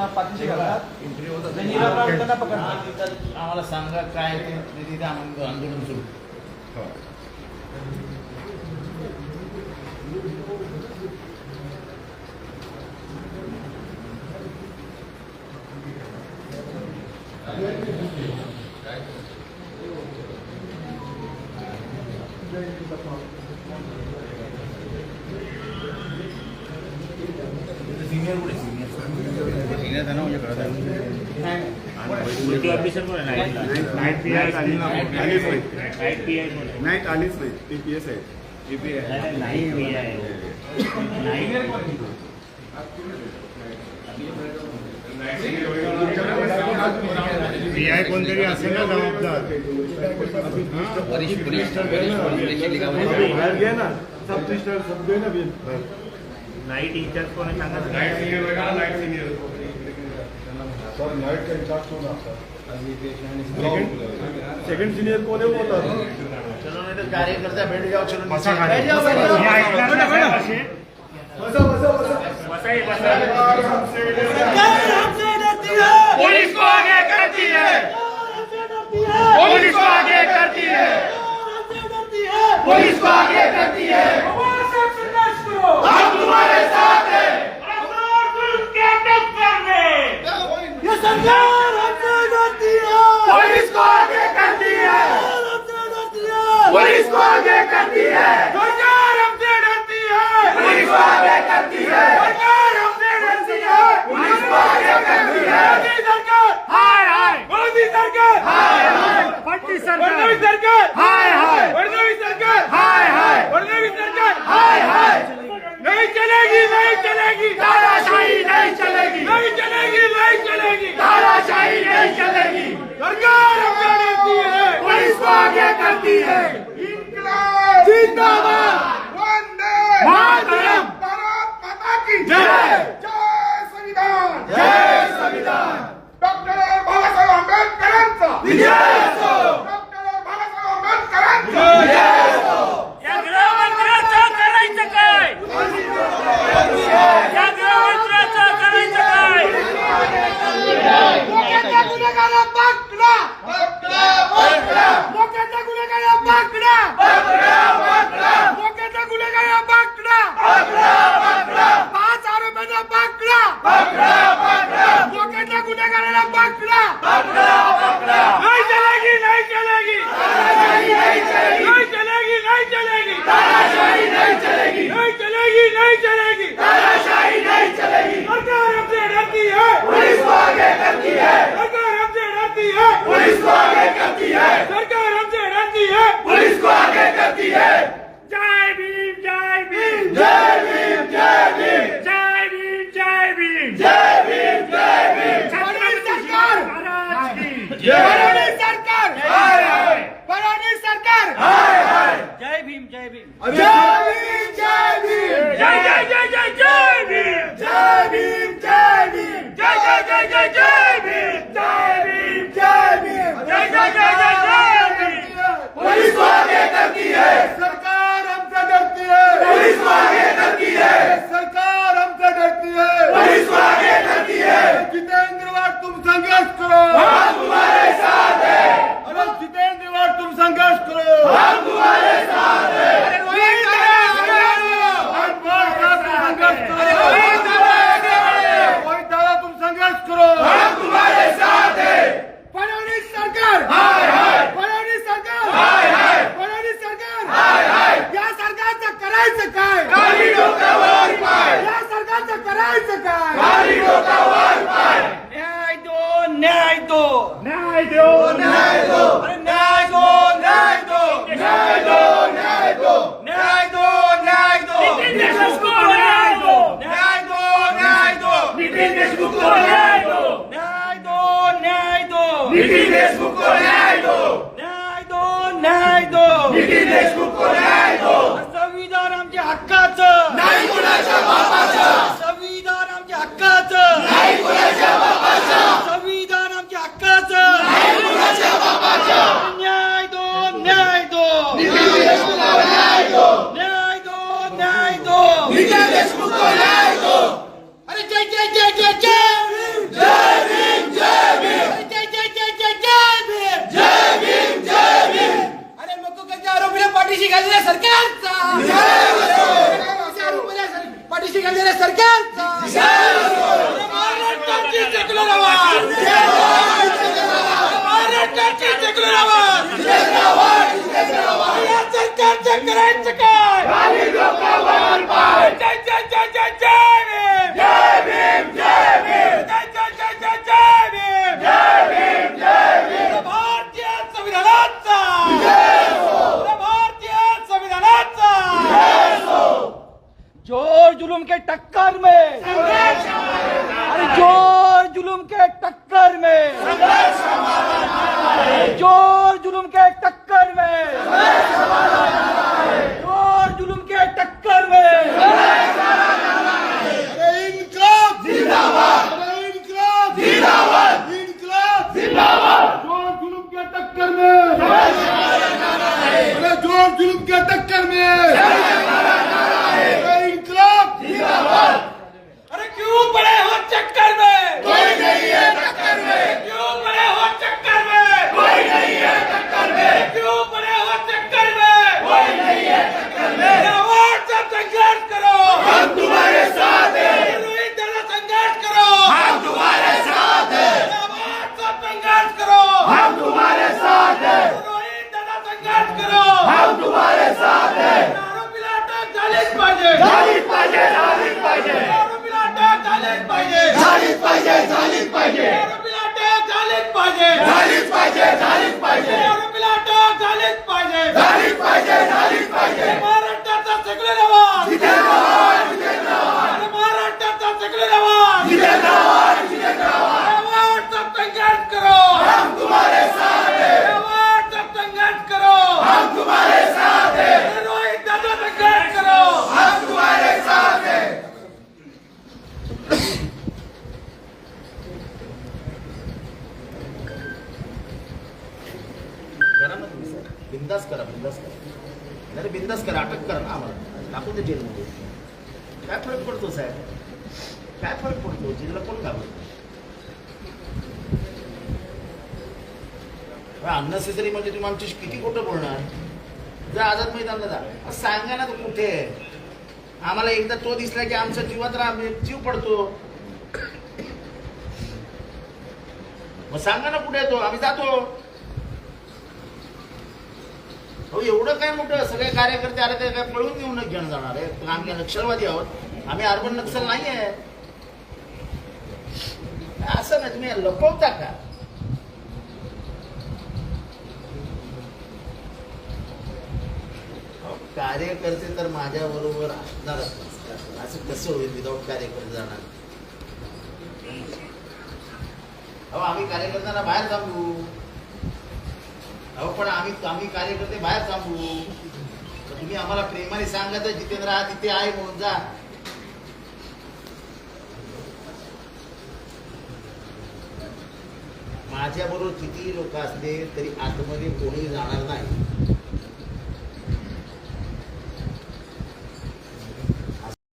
त्यांना पाठीशी घालतात, जे निराधार त्यांना पकडतात. आम्हाला सांगा काय ते तिथे आंदोलन सुरू. सीनियर कुठे सीनियर था ना मुझे कळत आहे ऑफिसर पण नाईट पी आय आलीच नाही ती पी एस आहे नाही पी आय पी आय कोणतरी असेल ना जबाबदार नाईट इंचार्ज कोण आहे सांगा. नाईट सिनियर वेगळा नाईट सिनियर सर नाईट का इंचार्ज कोण असतात सेकंड सिनियर कोण आहे होता. चलो नहीं तो कार्यकर्ता बैठ जाओ. चलो बसा बैठ जाओ. पुलिस को आगे करती है, पुलिस को आगे करती है, पुलिस को आगे करती है. हम तुम्हारे साथ हैं. ये सरकार हमसे डरती है, पुलिस को आगे करती है, पुलिस को आगे करती है, सरकार हमसे डरती है, पुलिस को आगे करती है, सरकार हमसे डरती है, पुलिस को आगे करती है. मोदी सरकार हाय हाय, मोदी सरकार हाय हाय, फडणवीस सरकार हाय हाय, फडणवीस सरकार हाय हाय, फडणवीस सरकार हाय हाय. नहीं चलेगी, नहीं चलेगी, तानाशाही नहीं चलेगी, नहीं चलेगी, नहीं चलेगी, तानाशाही नहीं चलेगी. सरकार हमसे डरती है, पुलिस को आगे करती है. इंकलाब जिंदाबाद, वंदे मातरम, भारत माता की जय, जय संविधान, जय संविधान. डॉक्टर बाबासाहेब आंबेडकरांचा विजय असो, डॉक्टर बाबासाहेब आंबेडकरांचा विजय असो. या गृहमंत्र्याचं करायचं काय, या गृहमंत्र्याचं करायचं काय. लोकांच्या गुन्हेगाराला पकडा, लोकांच्या गुन्हेगाराला पकडा, लोकांच्या गुन्हेगाराला पकडा, 5 आरोपींना पकडा, लोकांच्या गुन्हेगाराला पकडा. नहीं चलेगी, नहीं चलेगी, नहीं चलेगी, नहीं चलेगी, तानाशाही नहीं चलेगी, नहीं चलेगी, नहीं चलेगी, तानाशाही नहीं चलेगी. सरकार हमसे डरती है, पुलिस को आगे करती है, सरकार हमसे डरती है, पुलिस को आगे करती है, सरकार हमसे डरती है, पुलिस को आगे करती है. जय भीम, जय भीम, जय भीम, जय भीम, जय भीम, जय भीम, जय भीम, जय भीम. फडणवीस सरकार महाराज की जय, फडणवीस सरकार हाय हाय, फडणवीस सरकार हाय हाय. जय भीम, जय भीम, जय भीम, जय भीम, जय जय जय जय जय भीम, जय भीम, जय भीम, जय जय जय जय जय भीम, जय भीम, जय भीम, जय जय जय जय जय भीम. पुलिस को आगे करती है, सरकार हमसे डरती है, पुलिस को आगे करती है, सरकार हमसे डरती है, पुलिस को आगे करती है. जितेंद्र तुम संघर्ष करो, हम तुम्हारे साथ हैं. अरे जितेंद्र तुम संघर्ष करो, हम तुम्हारे साथ हैं. शिवसेना सरकारचा महाराष्ट्राची सेक्युलर आवाज महाराष्ट्राची सेक्युलर आवाज या सरकारचं करायचं काय जय जय जय जय जय भीम जय भीम जय जय जय जय जय भीम भारतीय संविधानाचा भारतीय संविधानाचा जोर जुलूम के टक्कर में अरे जोर जुलूम के टक्कर में जोर जुलूम के टक्कर में जोर जुलूम के टक्कर में इनकलाब जिंदाबाद इनकलाब जिंदाबाद इनकलाब जिंदाबाद जोर जुल्म के टक्कर में अरे जोर जुल्म के टक्कर में इनकलाब जिंदाबाद अरे क्यों पड़े हो चक्कर में कोई नहीं है टक्कर में क्यों पड़े हो चक्कर में कोई नहीं है टक्कर में क्यों पड़े हो चक्कर में कोई नहीं है टक्कर में आवाज से संघर्ष करो हम तुम्हारे साथ हैं रोहित दादा संघर्ष करो हम तुम्हारे साथ हैं आवाज से संघर्ष करो हम तुम्हारे साथ हैं रोहित दादा संघर्ष करो हम तुम्हारे साथ हैं आरोपीला अटक झालीच पाहिजे झालीच पाहिजे झालीच पाहिजे आरोपीला अटक झालीच पाहिजे झालीच पाहिजे झालीच पाहिजे आरोपीला अटक झालीच पाहिजे झालीच पाहिजे झालीच पाहिजे आरोपीला अटक झालीच पाहिजे झालीच पाहिजे झालीच पाहिजे महाराष्ट्राचा सेक्युलर आवाज जिंदाबाद जिंदाबाद महाराष्ट्राचा सेक्युलर आवाज जिंदाबाद जिंदाबाद आवाज से संघर्ष करो हम तुम्हारे साथ हैं आवाज से संघर्ष करो हम तुम्हारे साथ हैं रोहित दादा संघर्ष करो हम तुम्हारे साथ हैं करा ना तुम्ही सर बिंदास करा नाही बिंदास करा अटक करा ना आम्हाला टाकून दे जेलमध्ये काय फरक पडतो साहेब काय फरक पडतो जेलला कोण घाबरतो अननेसेसरी म्हणजे तुम्ही आमची किती खोटं बोलणार जा आझाद मैदानला जा सांगा ना तो कुठे आहे आम्हाला एकदा तो दिसला की आमच्या जीवात जीव पडतो मग सांगा ना कुठे आहे तो आम्ही जातो हो एवढं काय मोठं सगळे कार्यकर्ते आले काय पळून घेऊन घेऊन जाणार आहे आम्ही नक्षलवादी आहोत आम्ही अर्बन नक्षल नाही आहे असं नाही तुम्ही लपवता का कार्यकर्ते तर माझ्या बरोबर असणारच असं कसं होईल विदाऊट कार्यकर्ते जाणार अहो आम्ही कार्यकर्त्यांना बाहेर थांबू अहो पण आम्ही कार्यकर्ते बाहेर थांबू तुम्ही आम्हाला प्रेमाने सांगा तर जितेंद्र हा तिथे आहे म्हणून जा माझ्या बरोबर कितीही लोक असले तरी आतमध्ये कोणी जाणार नाही